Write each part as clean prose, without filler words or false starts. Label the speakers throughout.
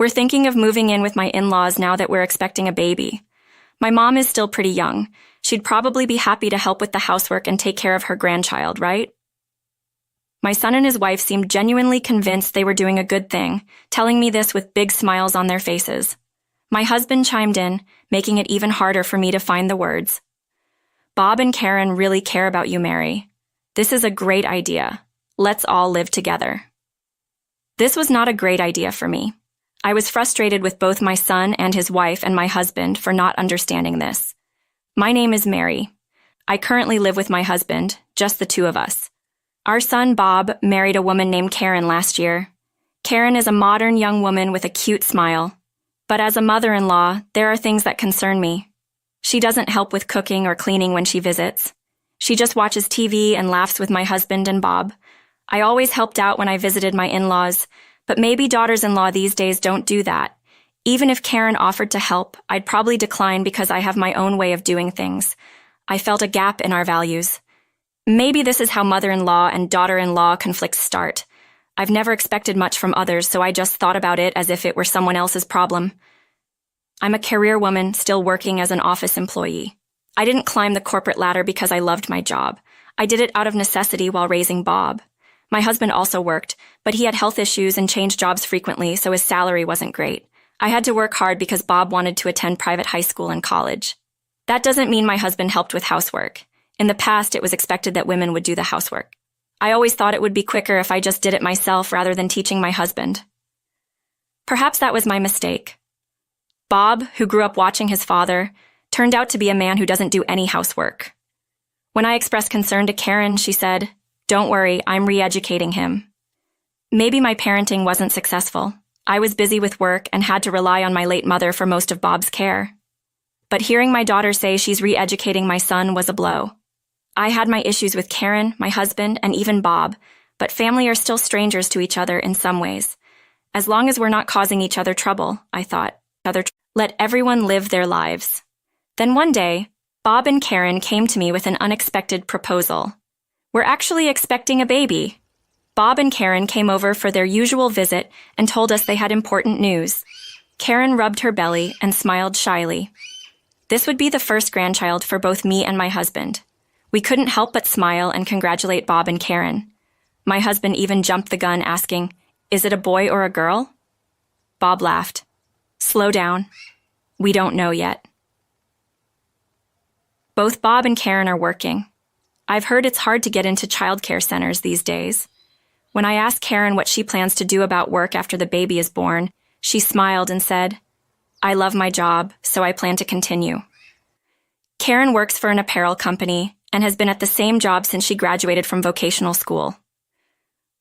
Speaker 1: We're thinking of moving in with my in-laws now that we're expecting a baby. My mom is still pretty young. She'd probably be happy to help with the housework and take care of her grandchild, right? My son and his wife seemed genuinely convinced they were doing a good thing, telling me this with big smiles on their faces. My husband chimed in, making it even harder for me to find the words. Bob and Karen really care about you, Mary. This is a great idea. Let's all live together. This was not a great idea for me. I was frustrated with both my son and his wife and my husband for not understanding this. My name is Mary. I currently live with my husband, just the two of us. Our son, Bob, married a woman named Karen last year. Karen is a modern young woman with a cute smile. But as a mother-in-law, there are things that concern me. She doesn't help with cooking or cleaning when she visits. She just watches TV and laughs with my husband and Bob. I always helped out when I visited my in-laws, but maybe daughters-in-law these days don't do that. Even if Karen offered to help, I'd probably decline because I have my own way of doing things. I felt a gap in our values. Maybe this is how mother-in-law and daughter-in-law conflicts start. I've never expected much from others, so I just thought about it as if it were someone else's problem. I'm a career woman still working as an office employee. I didn't climb the corporate ladder because I loved my job. I did it out of necessity while raising Bob. My husband also worked, but he had health issues and changed jobs frequently, so his salary wasn't great. I had to work hard because Bob wanted to attend private high school and college. That doesn't mean my husband helped with housework. In the past, it was expected that women would do the housework. I always thought it would be quicker if I just did it myself rather than teaching my husband. Perhaps that was my mistake. Bob, who grew up watching his father, turned out to be a man who doesn't do any housework. When I expressed concern to Karen, she said, "Don't worry, I'm re-educating him." Maybe my parenting wasn't successful. I was busy with work and had to rely on my late mother for most of Bob's care. But hearing my daughter say she's re-educating my son was a blow. I had my issues with Karen, my husband, and even Bob, but family are still strangers to each other in some ways. As long as we're not causing each other trouble, I thought, let everyone live their lives. Then one day, Bob and Karen came to me with an unexpected proposal. We're actually expecting a baby. Bob and Karen came over for their usual visit and told us they had important news. Karen rubbed her belly and smiled shyly. This would be the first grandchild for both me and my husband. We couldn't help but smile and congratulate Bob and Karen. My husband even jumped the gun asking, "Is it a boy or a girl?" Bob laughed. "Slow down. We don't know yet." Both Bob and Karen are working. I've heard it's hard to get into childcare centers these days. When I asked Karen what she plans to do about work after the baby is born, she smiled and said, "I love my job, so I plan to continue." Karen works for an apparel company and has been at the same job since she graduated from vocational school.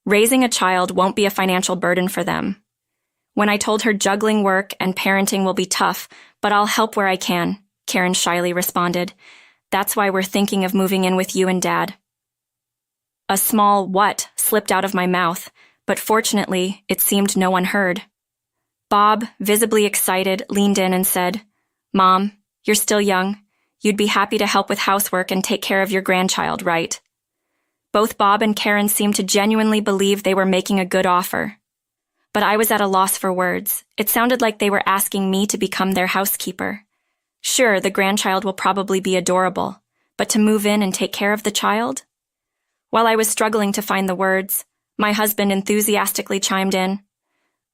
Speaker 1: Raising a child won't be a financial burden for them. When I told her juggling work and parenting will be tough, but I'll help where I can, Karen shyly responded. That's why we're thinking of moving in with you and Dad. A small "what" slipped out of my mouth, but fortunately, it seemed no one heard. Bob, visibly excited, leaned in and said, "Mom, you're still young. You'd be happy to help with housework and take care of your grandchild, right?" Both Bob and Karen seemed to genuinely believe they were making a good offer. But I was at a loss for words. It sounded like they were asking me to become their housekeeper. Sure, the grandchild will probably be adorable, but to move in and take care of the child? While I was struggling to find the words, my husband enthusiastically chimed in.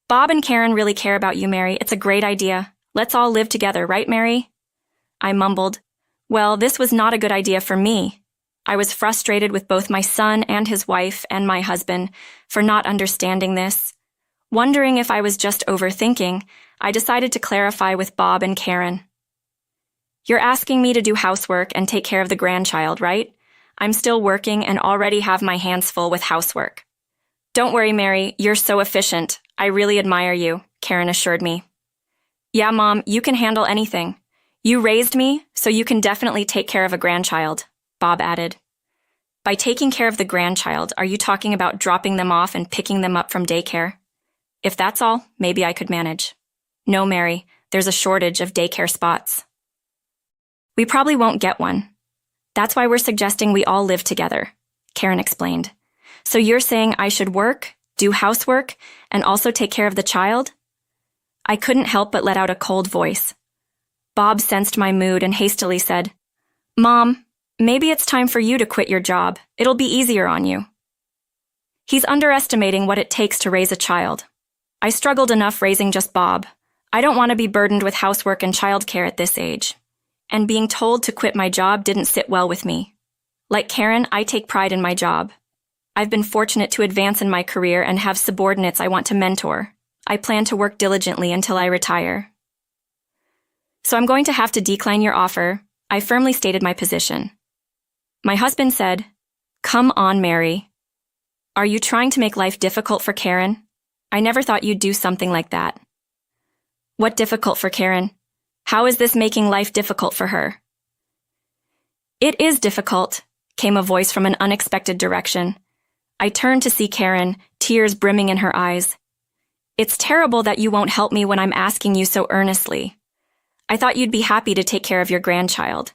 Speaker 1: "Bob and Karen really care about you, Mary. It's a great idea. Let's all live together, right, Mary?" I mumbled, "Well, this was not a good idea for me." I was frustrated with both my son and his wife and my husband for not understanding this. Wondering if I was just overthinking, I decided to clarify with Bob and Karen. "You're asking me to do housework and take care of the grandchild, right? I'm still working and already have my hands full with housework." "Don't worry, Mary, you're so efficient. I really admire you," Karen assured me. "Yeah, Mom, you can handle anything. You raised me, so you can definitely take care of a grandchild," Bob added. "By taking care of the grandchild, are you talking about dropping them off and picking them up from daycare?" "If that's all, maybe I could manage." "No, Mary, there's a shortage of daycare spots." "We probably won't get one. That's why we're suggesting we all live together," Karen explained. "So you're saying I should work, do housework, and also take care of the child?" I couldn't help but let out a cold voice. Bob sensed my mood and hastily said, "Mom, maybe it's time for you to quit your job. It'll be easier on you." He's underestimating what it takes to raise a child. I struggled enough raising just Bob. I don't want to be burdened with housework and childcare at this age. And being told to quit my job didn't sit well with me. Like Karen, I take pride in my job. I've been fortunate to advance in my career and have subordinates I want to mentor. I plan to work diligently until I retire. "So I'm going to have to decline your offer," I firmly stated my position. My husband said, "Come on, Mary. Are you trying to make life difficult for Karen? I never thought you'd do something like that." "What difficult for Karen? How is this making life difficult for her?" "It is difficult," came a voice from an unexpected direction. I turned to see Karen, tears brimming in her eyes. "It's terrible that you won't help me when I'm asking you so earnestly. I thought you'd be happy to take care of your grandchild."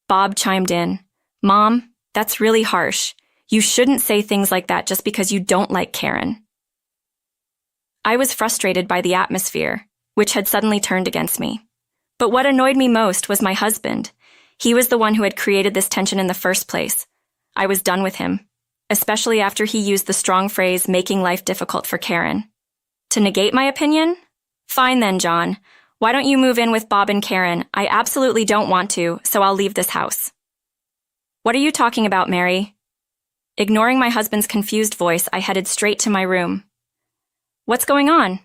Speaker 1: Bob chimed in, "Mom, that's really harsh. You shouldn't say things like that just because you don't like Karen." I was frustrated by the atmosphere, which had suddenly turned against me. But what annoyed me most was my husband. He was the one who had created this tension in the first place. I was done with him, especially after he used the strong phrase, "making life difficult for Karen." To negate my opinion? Fine then, John. Why don't you move in with Bob and Karen? I absolutely don't want to, so I'll leave this house. "What are you talking about, Mary?" Ignoring my husband's confused voice, I headed straight to my room. "What's going on?"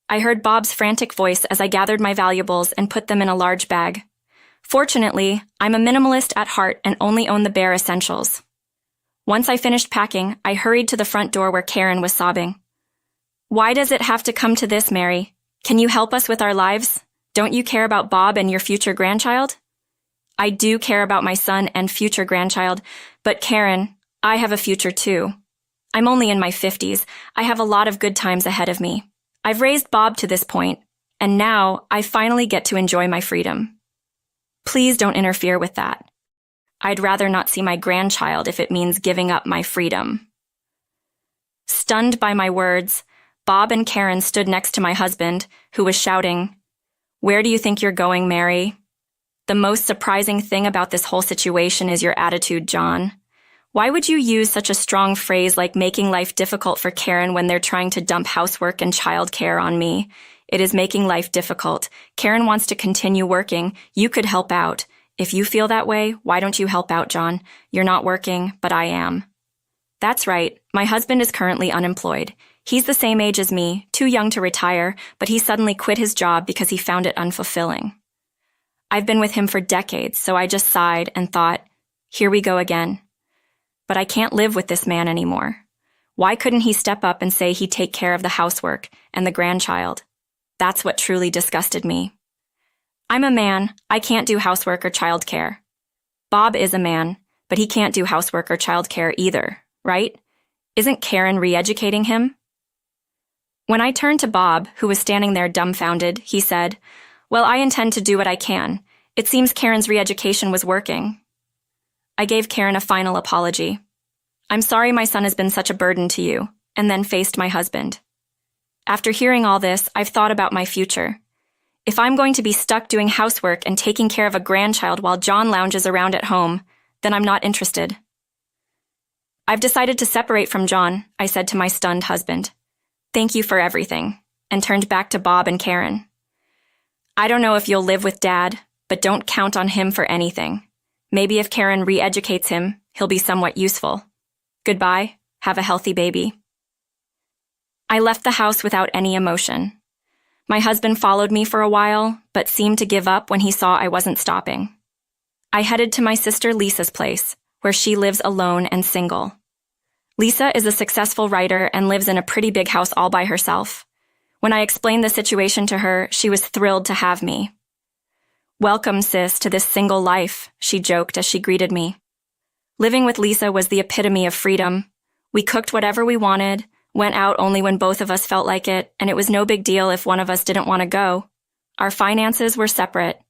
Speaker 1: I heard Bob's frantic voice as I gathered my valuables and put them in a large bag. Fortunately, I'm a minimalist at heart and only own the bare essentials. Once I finished packing, I hurried to the front door where Karen was sobbing. "Why does it have to come to this, Mary? Can you help us with our lives? Don't you care about Bob and your future grandchild?" "I do care about my son and future grandchild, but Karen, I have a future too. I'm only in my 50s. I have a lot of good times ahead of me. I've raised Bob to this point, and now I finally get to enjoy my freedom. Please don't interfere with that. I'd rather not see my grandchild if it means giving up my freedom." Stunned by my words, Bob and Karen stood next to my husband, who was shouting, "Where do you think you're going, Mary? The most surprising thing about this whole situation is your attitude, John. Why would you use such a strong phrase like making life difficult for Karen when they're trying to dump housework and childcare on me? It is making life difficult. Karen wants to continue working. You could help out. If you feel that way, why don't you help out, John? You're not working, but I am." "That's right. My husband is currently unemployed. He's the same age as me, too young to retire, but he suddenly quit his job because he found it unfulfilling. I've been with him for decades, so I just sighed and thought, here we go again. But I can't live with this man anymore. Why couldn't he step up and say he'd take care of the housework and the grandchild? That's what truly disgusted me. I'm a man. I can't do housework or childcare. Bob is a man, but he can't do housework or childcare either, right? Isn't Karen re-educating him?" When I turned to Bob, who was standing there dumbfounded, he said, "Well, I intend to do what I can. It seems Karen's re-education was working." I gave Karen a final apology. "I'm sorry my son has been such a burden to you," and then faced my husband. After hearing all this, I've thought about my future. If I'm going to be stuck doing housework and taking care of a grandchild while John lounges around at home, then I'm not interested. "I've decided to separate from John," I said to my stunned husband. "Thank you for everything," and turned back to Bob and Karen. "I don't know if you'll live with Dad, but don't count on him for anything. Maybe if Karen re-educates him, he'll be somewhat useful. Goodbye. Have a healthy baby." I left the house without any emotion. My husband followed me for a while, but seemed to give up when he saw I wasn't stopping. I headed to my sister Lisa's place, where she lives alone and single. Lisa is a successful writer and lives in a pretty big house all by herself. When I explained the situation to her, she was thrilled to have me. "Welcome, sis, to this single life," she joked as she greeted me. Living with Lisa was the epitome of freedom. We cooked whatever we wanted, went out only when both of us felt like it, and it was no big deal if one of us didn't want to go. Our finances were separate,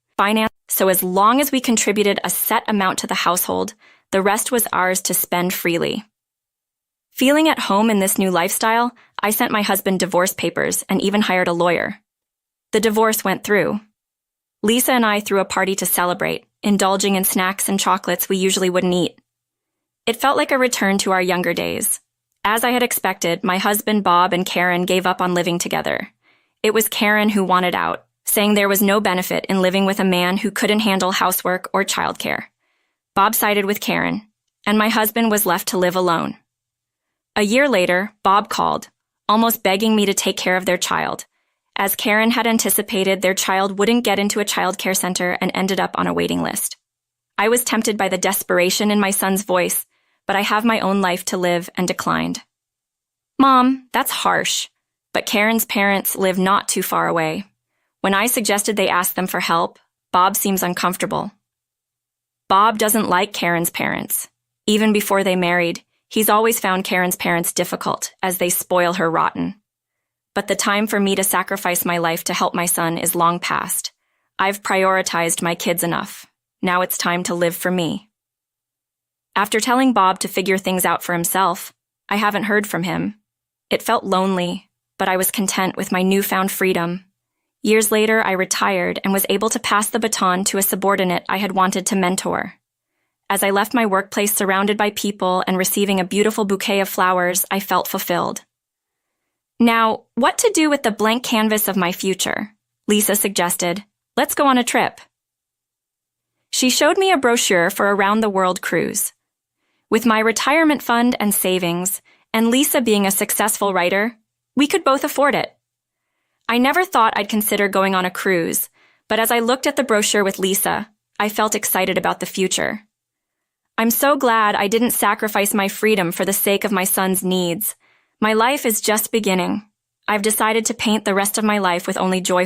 Speaker 1: so as long as we contributed a set amount to the household, the rest was ours to spend freely. Feeling at home in this new lifestyle, I sent my husband divorce papers and even hired a lawyer. The divorce went through. Lisa and I threw a party to celebrate, indulging in snacks and chocolates we usually wouldn't eat. It felt like a return to our younger days. As I had expected, my husband Bob and Karen gave up on living together. It was Karen who wanted out, saying there was no benefit in living with a man who couldn't handle housework or childcare. Bob sided with Karen, and my husband was left to live alone. A year later, Bob called, almost begging me to take care of their child. As Karen had anticipated, their child wouldn't get into a childcare center and ended up on a waiting list. I was tempted by the desperation in my son's voice, but I have my own life to live and declined. Mom, that's harsh. But Karen's parents live not too far away. When I suggested they ask them for help, Bob seems uncomfortable. Bob doesn't like Karen's parents. Even before they married, he's always found Karen's parents difficult, as they spoil her rotten. But the time for me to sacrifice my life to help my son is long past. I've prioritized my kids enough. Now it's time to live for me. After telling Bob to figure things out for himself, I haven't heard from him. It felt lonely, but I was content with my newfound freedom. Years later, I retired and was able to pass the baton to a subordinate I had wanted to mentor. As I left my workplace surrounded by people and receiving a beautiful bouquet of flowers, I felt fulfilled. Now, what to do with the blank canvas of my future? Lisa suggested, let's go on a trip. She showed me a brochure for a round-the-world cruise. With my retirement fund and savings, and Lisa being a successful writer, we could both afford it. I never thought I'd consider going on a cruise, but as I looked at the brochure with Lisa, I felt excited about the future. I'm so glad I didn't sacrifice my freedom for the sake of my son's needs. My life is just beginning. I've decided to paint the rest of my life with only joy